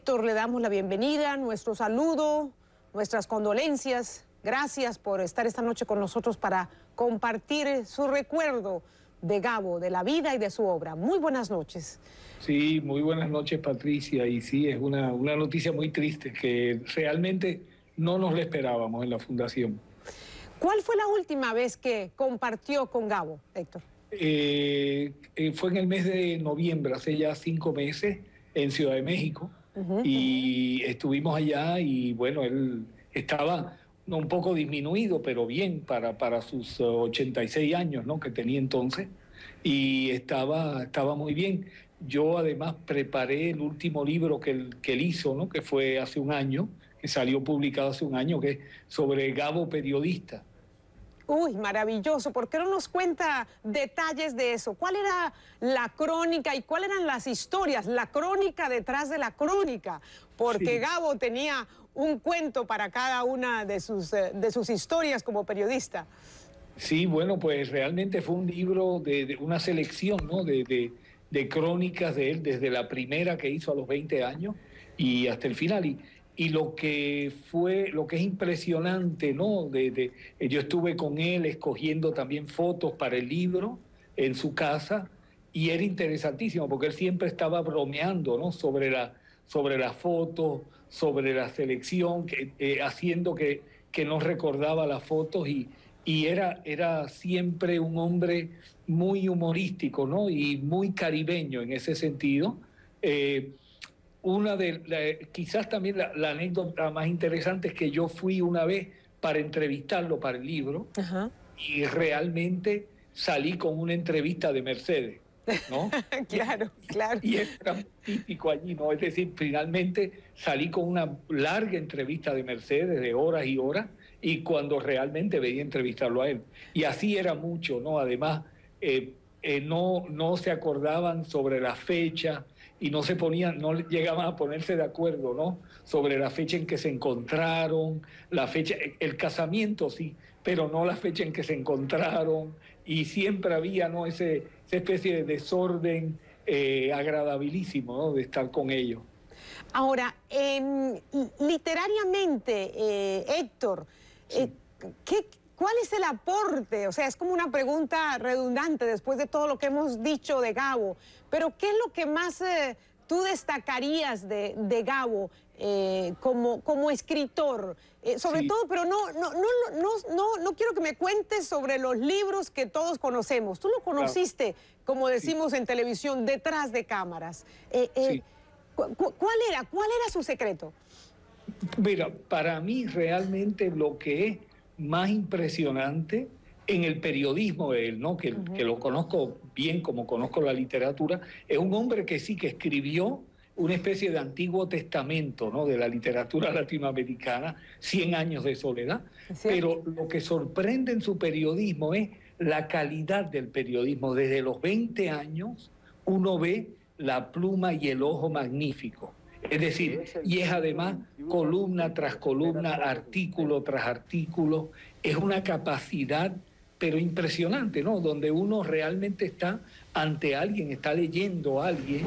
Héctor, le damos la bienvenida, nuestro saludo, nuestras condolencias. Gracias por estar esta noche con nosotros para compartir su recuerdo de Gabo, de la vida y de su obra. Muy buenas noches. Sí, muy buenas noches, Patricia. Y sí, es una noticia muy triste que realmente no nos la esperábamos en la Fundación. ¿Cuál fue la última vez que compartió con Gabo, Héctor? Fue en el mes de noviembre, hace ya 5 meses, en Ciudad de México. Y estuvimos allá y bueno, él estaba un poco disminuido, pero bien para sus 86 años, ¿no?, que tenía entonces. Y estaba muy bien. Yo además preparé el último libro que él hizo, ¿no?, que fue hace un año, que salió publicado hace un año, que es sobre Gabo periodista. Uy, maravilloso. ¿Por qué no nos cuenta detalles de eso? ¿Cuál era la crónica y cuáles eran las historias? La crónica detrás de la crónica. Porque sí, Gabo tenía un cuento para cada una de sus historias como periodista. Sí, bueno, pues realmente fue un libro de una selección, ¿no?, de crónicas de él, desde la primera que hizo a los 20 años y hasta el final. Y lo que es impresionante, ¿no? Yo estuve con él escogiendo también fotos para el libro en su casa y era interesantísimo porque él siempre estaba bromeando, ¿no?, sobre las fotos, sobre la selección, haciendo que nos recordaba las fotos y era siempre un hombre muy humorístico, ¿no?, y muy caribeño en ese sentido. Quizás también la anécdota más interesante es que yo fui una vez para entrevistarlo para el libro. Ajá. Y realmente salí con una entrevista de Mercedes, ¿no? Claro, claro. Y era típico allí, ¿no? Es decir, finalmente salí con una larga entrevista de Mercedes de horas y horas y cuando realmente veía entrevistarlo a él. Y así era mucho, ¿no? Además, no se acordaban sobre la fecha y no llegaban a ponerse de acuerdo, ¿no?, sobre la fecha en que se encontraron, la fecha, el casamiento sí, pero no la fecha en que se encontraron, y siempre había, ¿no?, esa especie de desorden agradabilísimo, ¿no?, de estar con ellos. Ahora, literariamente, Héctor, sí, ¿cuál es el aporte? O sea, es como una pregunta redundante después de todo lo que hemos dicho de Gabo, pero ¿qué es lo que más tú destacarías de Gabo como escritor? Sobre sí, todo, pero no quiero que me cuentes sobre los libros que todos conocemos. Tú lo conociste, claro, como decimos sí, en televisión, detrás de cámaras. Sí. ¿Cuál era su secreto? Mira, para mí realmente lo que es más impresionante en el periodismo de él, ¿no?, que lo conozco bien como conozco la literatura, es un hombre que sí que escribió una especie de Antiguo Testamento, ¿no?, de la literatura latinoamericana, 100 años de soledad, pero lo que sorprende en su periodismo es la calidad del periodismo. Desde los 20 años uno ve la pluma y el ojo magnífico. Es decir, y es además columna tras columna, artículo tras artículo, es una capacidad pero impresionante, ¿no?, donde uno realmente está ante alguien, está leyendo a alguien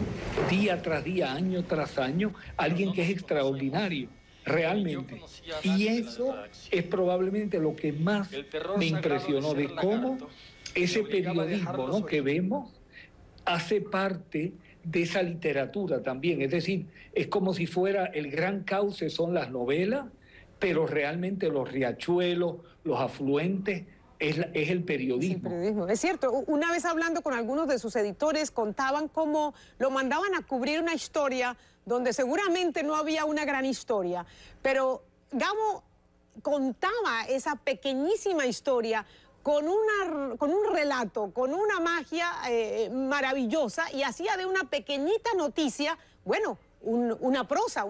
día tras día, año tras año, alguien que es extraordinario, realmente. Y eso es probablemente lo que más me impresionó, de cómo ese periodismo, ¿no?, que vemos hace parte de esa literatura también. Es decir, es como si fuera el gran cauce son las novelas, pero realmente los riachuelos, los afluentes, es el periodismo. Es el periodismo. Es cierto, una vez hablando con algunos de sus editores, contaban cómo lo mandaban a cubrir una historia donde seguramente no había una gran historia, pero Gabo contaba esa pequeñísima historia con un relato, con una magia maravillosa, y hacía de una pequeñita noticia, bueno, una prosa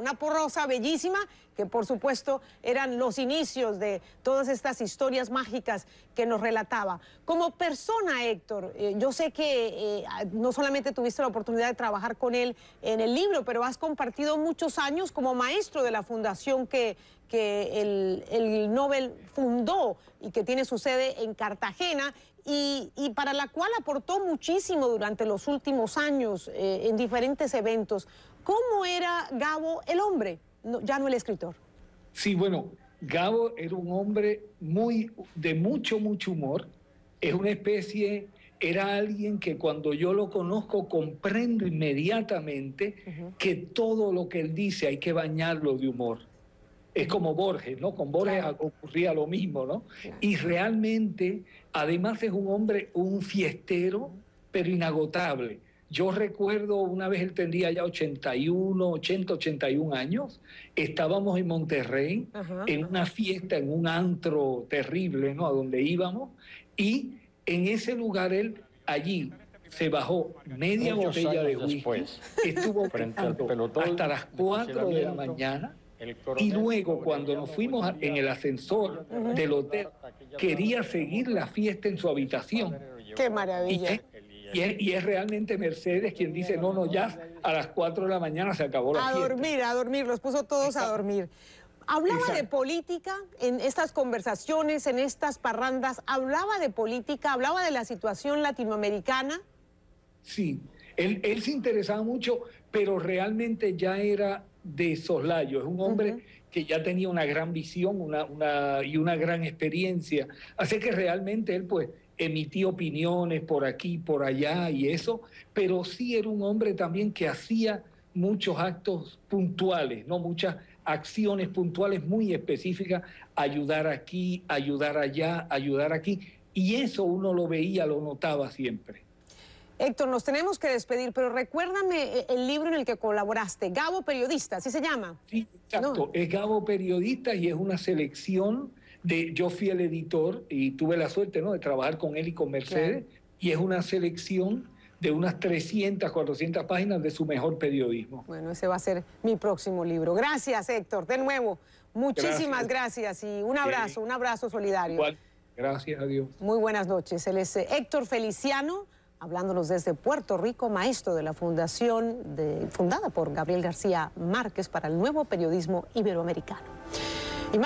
bellísima, que por supuesto eran los inicios de todas estas historias mágicas que nos relataba. Como persona, Héctor, yo sé que no solamente tuviste la oportunidad de trabajar con él en el libro, pero has compartido muchos años como maestro de la fundación que el Nobel fundó y que tiene su sede en Cartagena, y para la cual aportó muchísimo durante los últimos años en diferentes eventos. ¿Cómo era Gabo el hombre, ya no el escritor? Sí, bueno, Gabo era un hombre de mucho humor. Es una especie, era alguien que cuando yo lo conozco comprendo inmediatamente que todo lo que él dice hay que bañarlo de humor. Es como Borges, ¿no? Con Borges ocurría lo mismo, ¿no? Y realmente, además es un hombre, un fiestero, pero inagotable. Yo recuerdo una vez él tendría ya 81 años, estábamos en Monterrey, en una fiesta, en un antro terrible, ¿no? A donde íbamos, y en ese lugar él, allí, se bajó media botella de whisky, estuvo hasta las 4 de la mañana, y luego cuando nos fuimos en el ascensor del hotel, quería seguir la fiesta en su habitación. ¡Qué maravilla! Y es realmente Mercedes quien dice, no, ya a las 4 de la mañana se acabó la fiesta. A dormir, los puso todos a dormir. ¿Hablaba de política en estas conversaciones, en estas parrandas? ¿Hablaba de política? ¿Hablaba de la situación latinoamericana? Sí, él se interesaba mucho, pero realmente ya era de soslayo. Es un hombre que ya tenía una gran visión y una gran experiencia. Así que realmente él, pues, emitía opiniones por aquí, por allá y eso, pero sí era un hombre también que hacía muchos actos puntuales, ¿no? Muchas acciones puntuales muy específicas, ayudar aquí, ayudar allá, ayudar aquí, y eso uno lo veía, lo notaba siempre. Héctor, nos tenemos que despedir, pero recuérdame el libro en el que colaboraste, Gabo Periodista, ¿así se llama? Sí, exacto, no. Es Gabo Periodista y es una selección yo fui el editor y tuve la suerte, ¿no?, de trabajar con él y con Mercedes, y es una selección de unas 300, 400 páginas de su mejor periodismo. Bueno, ese va a ser mi próximo libro. Gracias, Héctor, de nuevo. Muchísimas gracias y un abrazo solidario. Igual, gracias a Dios. Muy buenas noches. Él es Héctor Feliciano, hablándonos desde Puerto Rico, maestro de la fundación fundada por Gabriel García Márquez para el nuevo periodismo iberoamericano.